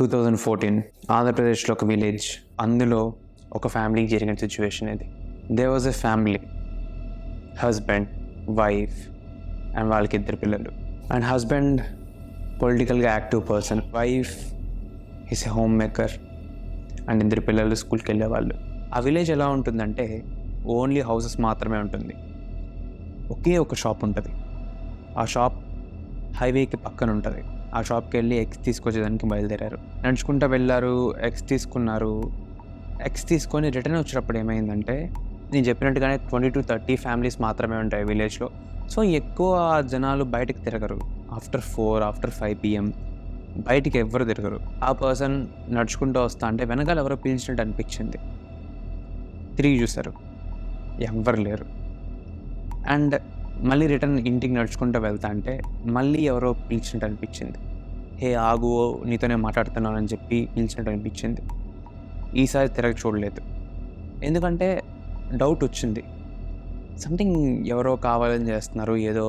2014 ఆంధ్రప్రదేశ్లో ఒక విలేజ్, అందులో ఒక ఫ్యామిలీకి జరిగిన సిచ్యువేషన్ ఇది. There was a family, husband, wife and వాళ్ళకి 2 పిల్లలు. అండ్ హస్బెండ్ పొలిటికల్గా active person, wife is a homemaker and 2 పిల్లలు స్కూల్కి వెళ్ళేవాళ్ళు. ఆ విలేజ్ ఎలా ఉంటుందంటే ఓన్లీ హౌసెస్ మాత్రమే ఉంటుంది. ఒకే ఒక షాప్ ఉంటుంది. ఆ షాప్ హైవేకి పక్కన ఉంటుంది. ఆ షాప్కి వెళ్ళి ఎగ్స్ తీసుకొచ్చేదానికి బయలుదేరారు. నడుచుకుంటూ వెళ్ళారు, ఎగ్స్ తీసుకున్నారు. ఎగ్స్ తీసుకొని రిటర్న్ వచ్చేటప్పుడు ఏమైందంటే, నేను చెప్పినట్టుగానే 20 to 30 ఫ్యామిలీస్ మాత్రమే ఉంటాయి విలేజ్లో. సో ఎక్కువ జనాలు బయటకు తిరగరు. ఆఫ్టర్ 4, ఆఫ్టర్ 5 PM బయటికి ఎవ్వరు తిరగరు. ఆ పర్సన్ నడుచుకుంటూ వస్తా అంటే వెనకాల ఎవరో పిలిచినట్టు అనిపించింది. తిరిగి చూశారు, ఎవ్వరు లేరు. అండ్ మళ్ళీ రిటర్న్ ఇంటికి నడుచుకుంటూ వెళ్తా అంటే మళ్ళీ ఎవరో పిలిచినట్టు అనిపించింది. హే ఆగు, నీతోనే మాట్లాడుతున్నాను అని చెప్పి పిలిచినట్టు అనిపించింది. ఈసారి తిరగ చూడలేదు, ఎందుకంటే డౌట్ వచ్చింది. సంథింగ్ ఎవరో కావాలని చేస్తున్నారు, ఏదో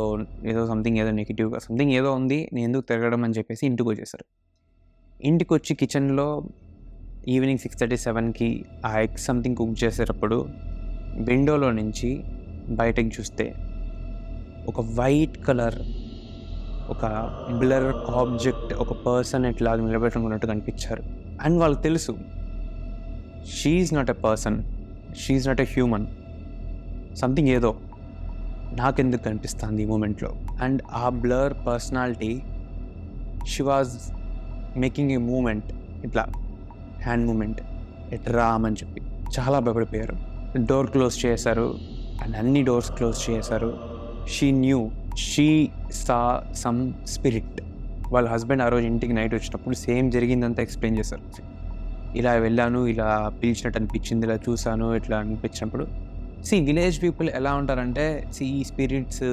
సంథింగ్, ఏదో నెగిటివ్గా సంథింగ్ ఏదో ఉంది, నేను ఎందుకు తిరగడం అని చెప్పేసి ఇంటికి వచ్చేసారు. ఇంటికి వచ్చి కిచెన్లో ఈవినింగ్ 6:30-7కి ఆ ఎగ్ సంథింగ్ కుక్ చేసేటప్పుడు విండోలో నుంచి బయటకు చూస్తే ఒక వైట్ కలర్, ఒక బ్లర్ ఆబ్జెక్ట్, ఒక పర్సన్ ఇట్లా నిలబెట్టుకున్నట్టు కనిపించారు. అండ్ వాళ్ళకి తెలుసు, she is not a person, she is not a human, something ఏదో నాకెందుకు కనిపిస్తుంది ఈ మూమెంట్లో. అండ్ ఆ blur personality, she was making a moment, ఇట్లా హ్యాండ్ మూమెంట్, ఇట్ రామ్ అని చెప్పి చాలా భయపడిపోయారు. డోర్ క్లోజ్ చేశారు అండ్ అన్ని డోర్స్ క్లోజ్ చేశారు. She knew, she saw some spirit. వాళ్ళ హస్బెండ్ ఆ రోజు ఇంటికి నైట్ వచ్చినప్పుడు సేమ్ జరిగిందంతా ఎక్స్ప్లెయిన్ చేశారు. ఇలా వెళ్ళాను, ఇలా పిలిచినట్టు అనిపించింది, ఇలా చూశాను, ఇట్లా అనిపించినప్పుడు. విలేజ్ పీపుల్ ఎలా ఉంటారంటే, ఈ స్పిరిట్స్,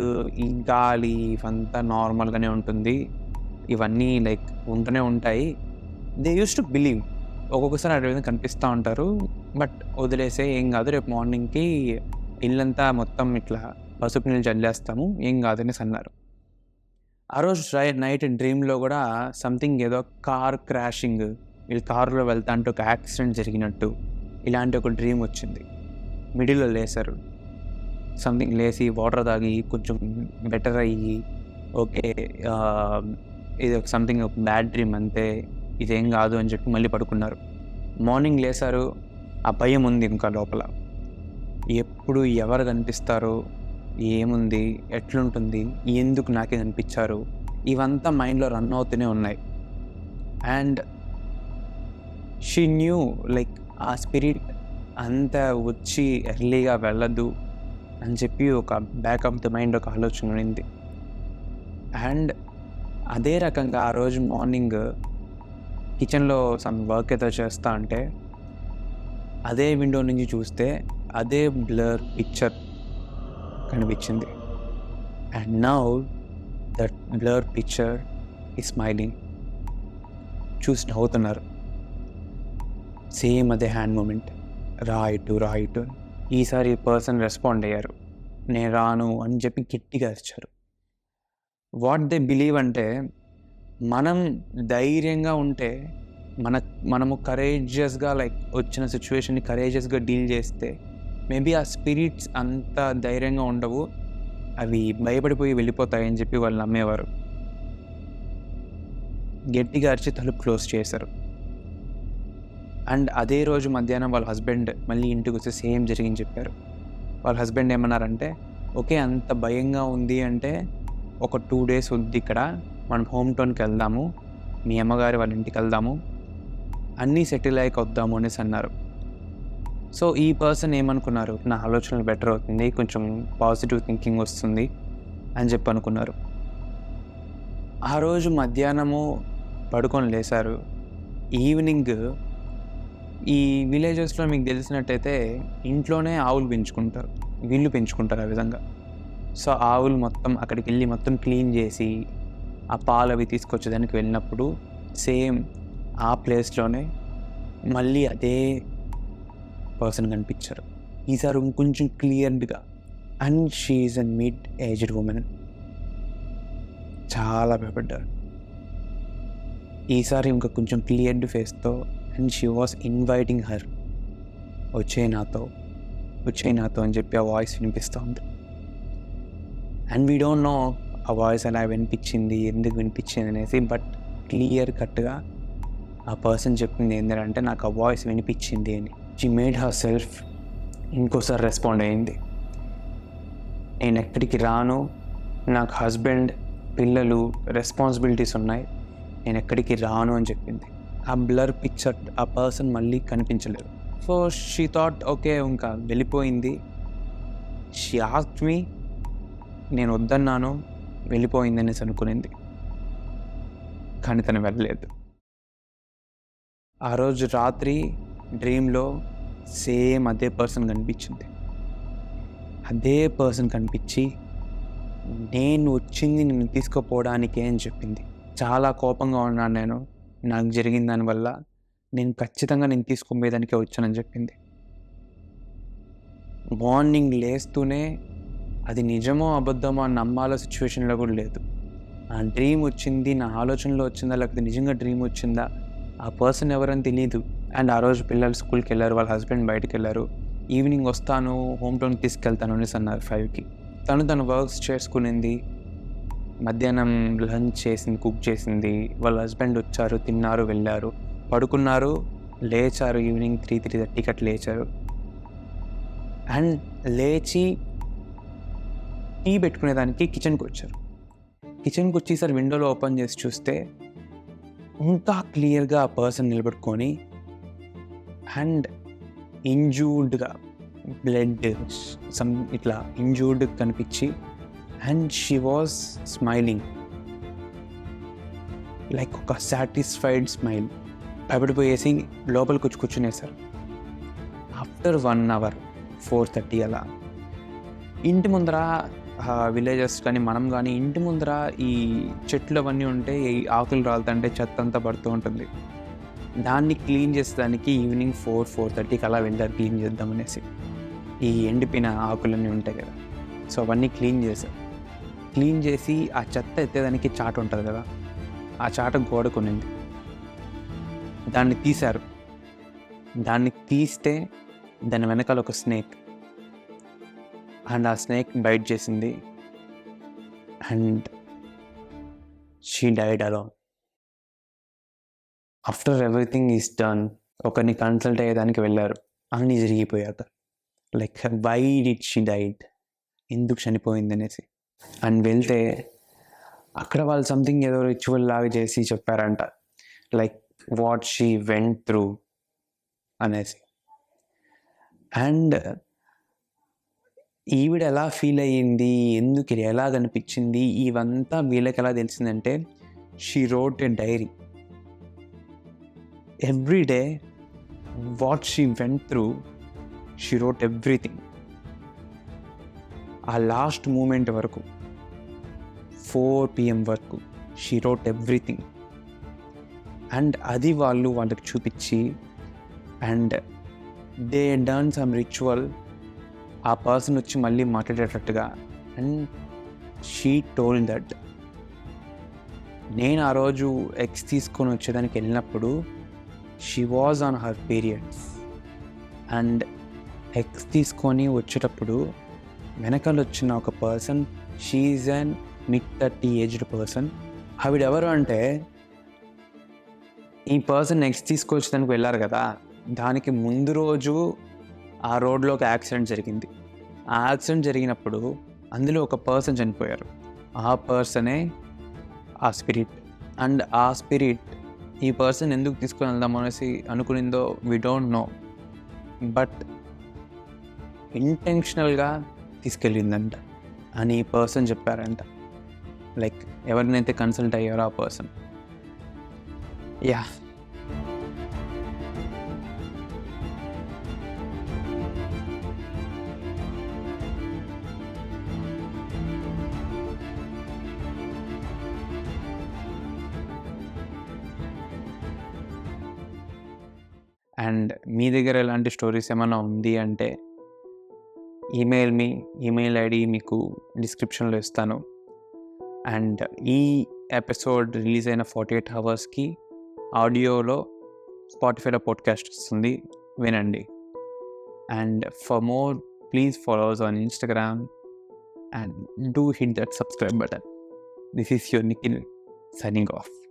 ఈ గాలి ఇవంతా నార్మల్గానే ఉంటుంది, ఇవన్నీ లైక్ ఉంటూనే ఉంటాయి. They use to believe. ఒక్కొక్కసారి అటు కనిపిస్తూ ఉంటారు, బట్ వదిలేసే ఏం కాదు, రేపు మార్నింగ్కి ఇల్లంతా మొత్తం ఇట్లా పసుపు నీళ్ళు చల్లేస్తాము, ఏం కాదనేసి అన్నారు. ఆ రోజు నైట్ డ్రీమ్లో కూడా సంథింగ్ ఏదో కార్ క్రాషింగ్, వీళ్ళు కారులో వెళ్తా అంటే ఒక యాక్సిడెంట్ జరిగినట్టు ఇలాంటి ఒక డ్రీమ్ వచ్చింది. మిడిల్లో లేసారు, సంథింగ్ లేచి వాటర్ తాగి కొంచెం బెటర్ అయ్యి, ఓకే ఇది ఒక సంథింగ్ ఒక బ్యాడ్ డ్రీమ్ అంతే, ఇదేం కాదు అని చెప్పి మళ్ళీ పడుకున్నారు. మార్నింగ్ లేసారు, ఆ భయం ఉంది ఇంకా లోపల. ఎప్పుడు ఎవరు కనిపిస్తారో, ఏముంది, ఎట్లుంటుంది, ఎందుకు నాకే కనిపించారు, ఇవంతా మైండ్లో రన్ అవుతూనే ఉన్నాయి. అండ్ షీ న్యూ, లైక్ ఆ స్పిరిట్ అంతా వచ్చి ఎర్లీగా వెళ్ళదు అని చెప్పి ఒక బ్యాక్ ఆఫ్ ద మైండ్ ఒక ఆలోచన ఉంది. అండ్ అదే రకంగా ఆ రోజు మార్నింగ్ కిచెన్లో సమ్ వర్క్ ఏదో చేస్తా అంటే అదే విండో నుంచి చూస్తే అదే బ్లర్ పిక్చర్ కనిపించింది. And now that blur picture is smiling. చూసి నవ్వుతున్నారు. సేమ్ అదే హ్యాండ్ మూమెంట్, రా ఇటు. ఈసారి పర్సన్ రెస్పాండ్ అయ్యారు, నేను రాను అని చెప్పి గట్టిగా అరిచారు. వాట్ దే బిలీవ్ అంటే, మనం ధైర్యంగా ఉంటే, మనము కరేజియస్గా లైక్ వచ్చిన సిచ్యువేషన్ని కరేజియస్గా డీల్ చేస్తే మేబీ ఆ స్పిరిట్స్ అంత ధైర్యంగా ఉండవు, అవి భయపడిపోయి వెళ్ళిపోతాయని చెప్పి వాళ్ళు నమ్మేవారు. గట్టిగా అరిచి తలుపు క్లోజ్ చేశారు. అండ్ అదే రోజు మధ్యాహ్నం వాళ్ళ హస్బెండ్ మళ్ళీ ఇంటికి వస్తే సేమ్ జరిగింది చెప్పారు. వాళ్ళ హస్బెండ్ ఏమన్నారంటే, ఓకే అంత భయంగా ఉంది అంటే ఒక 2 days ఉంది ఇక్కడ, మనం హోమ్ టౌన్కి వెళ్దాము, మీ అమ్మగారి వాళ్ళ ఇంటికి వెళ్దాము, అన్నీ సెటిల్ అయ్యాక వద్దాము అనేసి అన్నారు. సో ఈ పర్సన్ ఏమనుకున్నారు, నా ఆలోచనలు బెటర్ అవుతుంది, కొంచెం పాజిటివ్ థింకింగ్ వస్తుంది అని చెప్పి అనుకున్నారు. ఆ రోజు మధ్యాహ్నము పడుకొని లేశారు. ఈవినింగ్ ఈ విలేజెస్లో మీకు తెలిసినట్టయితే ఇంట్లోనే ఆవులు పెంచుకుంటారు, వీళ్ళు పెంచుకుంటారు ఆ విధంగా. సో ఆవులు మొత్తం అక్కడికి వెళ్ళి మొత్తం క్లీన్ చేసి ఆ పాలు అవి తీసుకొచ్చేదానికి వెళ్ళినప్పుడు సేమ్ ఆ ప్లేస్లోనే మళ్ళీ అదే పర్సన్ కనిపించారు. ఈసారి ఇంకొంచెం క్లియర్గా. And she is a mid aged woman. చాలా భయపడ్డారు. ఈసారి ఇంకా కొంచెం క్లియర్డ్ ఫేస్తో and she was inviting her, వచ్చే నాతో అని చెప్పి ఆ వాయిస్ వినిపిస్తూ ఉంది. అండ్ వీ డోంట్ నో ఆ వాయిస్ ఎలా వినిపించింది, ఎందుకు వినిపించింది అనేసి, బట్ క్లియర్ కట్గా ఆ పర్సన్ చెప్పింది ఏంటంటే నాకు ఆ వాయిస్ వినిపించింది అని. షీ మేడ్ హర్ సెల్ఫ్ ఇంకోసారి రెస్పాండ్ అయింది. నేను ఎక్కడికి రాను, నాకు హస్బెండ్, పిల్లలు, రెస్పాన్సిబిలిటీస్ ఉన్నాయి, నేను ఎక్కడికి రాను అని చెప్పింది. ఆ బ్లర్ పిక్చర్ ఆ పర్సన్ మళ్ళీ కనిపించలేదు. సో షీ థాట్ ఓకే ఇంకా వెళ్ళిపోయింది. షీ ఆస్క్డ్ మీ, నేను వద్దన్నాను, వెళ్ళిపోయింది అనేసి అనుకునింది. కానీ తను వెళ్ళలేదు. ఆ రోజు రాత్రి డ్రీమ్లో సేమ్ అదే పర్సన్ కనిపించింది. అదే పర్సన్ కనిపించి నేను వచ్చింది నిన్ను తీసుకుపోవడానికే అని చెప్పింది. చాలా కోపంగా ఉన్నాను నేను, నాకు జరిగిన దానివల్ల నేను ఖచ్చితంగా నేను తీసుకుపోయేదానికే వచ్చానని చెప్పింది. మార్నింగ్ లేస్తూనే అది నిజమో అబద్ధమో అని నమ్మాల సిచ్యువేషన్లో కూడా లేదు. ఆ డ్రీమ్ వచ్చింది, నా ఆలోచనలో వచ్చిందా లేకపోతే నిజంగా డ్రీమ్ వచ్చిందా, ఆ పర్సన్ ఎవరని తెలియదు. అండ్ ఆ రోజు పిల్లలు స్కూల్కి వెళ్ళారు, వాళ్ళ హస్బెండ్ బయటకు వెళ్ళారు. ఈవినింగ్ వస్తాను, హోమ్ టౌన్కి తీసుకెళ్తాను అనేసి అన్నారు 5కి. తను వర్క్స్ చేసుకునింది. మధ్యాహ్నం లంచ్ చేసింది, కుక్ చేసింది. వాళ్ళ హస్బెండ్ వచ్చారు, తిన్నారు, వెళ్ళారు, పడుకున్నారు, లేచారు. ఈవినింగ్ 3:30 అట్లా లేచారు. అండ్ లేచి టీ పెట్టుకునేదానికి కిచెన్కి వచ్చారు. కిచెన్కి వచ్చేసరి విండోలో ఓపెన్ చేసి చూస్తే ఇంకా క్లియర్గా ఆ పర్సన్ నిలబడుకొని అండ్ ఇంజూర్డ్గా బ్లడ్ ఇట్లా ఇంజూర్డ్ కనిపించి and she was smiling like ఒక సాటిస్ఫైడ్ స్మైల్. భయపడిపోయేసి లోపలికి కూర్చునేసారు. ఆఫ్టర్ 1 hour 4:30 అలా ఇంటి ముందర విలేజెస్ కానీ మనం కానీ ఇంటి ముందర ఈ చెట్లు అవన్నీ ఉంటే ఈ ఆకులు రాలుతుంటే చెత్త అంతా పడుతూ ఉంటుంది. దాన్ని క్లీన్ చేసేదానికి ఈవినింగ్ 4:30కి అలా వెళ్ళారు క్లీన్ చేద్దామనేసి. ఈ ఎండిపోయిన ఆకులన్నీ ఉంటాయి కదా, సో అవన్నీ క్లీన్ చేశారు. క్లీన్ చేసి ఆ చెత్త ఎత్తేదానికి చాట ఉంటుంది కదా, ఆ చాట గోడ కొనింది. దాన్ని తీశారు. దాన్ని తీస్తే దాని వెనకాల ఒక స్నేక్, అండ్ ఆ స్నేక్ బైట్ చేసింది and she died alone. After everything is done ఒకరిని కన్సల్ట్ అయ్యేదానికి వెళ్ళారు అన్నీ జరిగిపోయాక. Like why did she died, ఎందుకు చనిపోయింది అనేసి. అండ్ వెళ్తే అక్కడ వాళ్ళు సంథింగ్ ఏదో రిచువల్ లాగా చేసి చెప్పారంట, like what she went through అనేసి. అండ్ ఈవిడ ఎలా ఫీల్ అయ్యింది, ఎందుకు ఎలా కనిపించింది, ఇవంతా వీళ్ళకి ఎలా తెలిసిందంటే she wrote a diary. Every day what she went through she wrote everything. ఆ లాస్ట్ మూమెంట్ వరకు 4 PM వరకు షీ రోట్ ఎవ్రీథింగ్. అండ్ అది వాళ్ళకి చూపించి and they done some ritual. ఆ పర్సన్ వచ్చి మళ్ళీ మాట్లాడేటట్టుగా. అండ్ షీ టోల్డ్ దట్ నేను ఆ రోజు ఎగ్స్ తీసుకొని వచ్చేదానికి వెళ్ళినప్పుడు she was on her periods. And eggs తీసుకొని వచ్చేటప్పుడు వెనకాల వచ్చిన ఒక person, she is an mid-30 aged person. ఆవిడెవరు అంటే ఈ పర్సన్ ఎగ్స్ తీసుకొచ్చేదానికి వెళ్ళారు కదా, దానికి ముందు రోజు ఆ రోడ్లో ఒక యాక్సిడెంట్ జరిగింది. ఆ యాక్సిడెంట్ జరిగినప్పుడు అందులో ఒక పర్సన్ చనిపోయారు. ఆ పర్సనే ఆ స్పిరిట్. అండ్ ఆ స్పిరిట్ ఈ పర్సన్ ఎందుకు తీసుకొని వెళ్దాం అనేసి అనుకునిందో వీ డోంట్ నో, బట్ ఇంటెన్షనల్గా తీసుకెళ్ళిందంట అని ఈ పర్సన్ చెప్పారంట. లైక్ ఎవరినైతే కన్సల్ట్ అయ్యారో ఆ పర్సన్. యా, అండ్ మీ దగ్గర ఎలాంటి స్టోరీస్ ఏమైనా ఉంది అంటే ఈమెయిల్ ఐడి మీకు డిస్క్రిప్షన్లో ఇస్తాను. అండ్ ఈ ఎపిసోడ్ రిలీజ్ అయిన 48 hours ఆడియోలో స్పాటిఫైలో పాడ్కాస్ట్ వస్తుంది, వినండి. And for more please follow us on Instagram and do hit that subscribe button. This is your Nikhil signing off.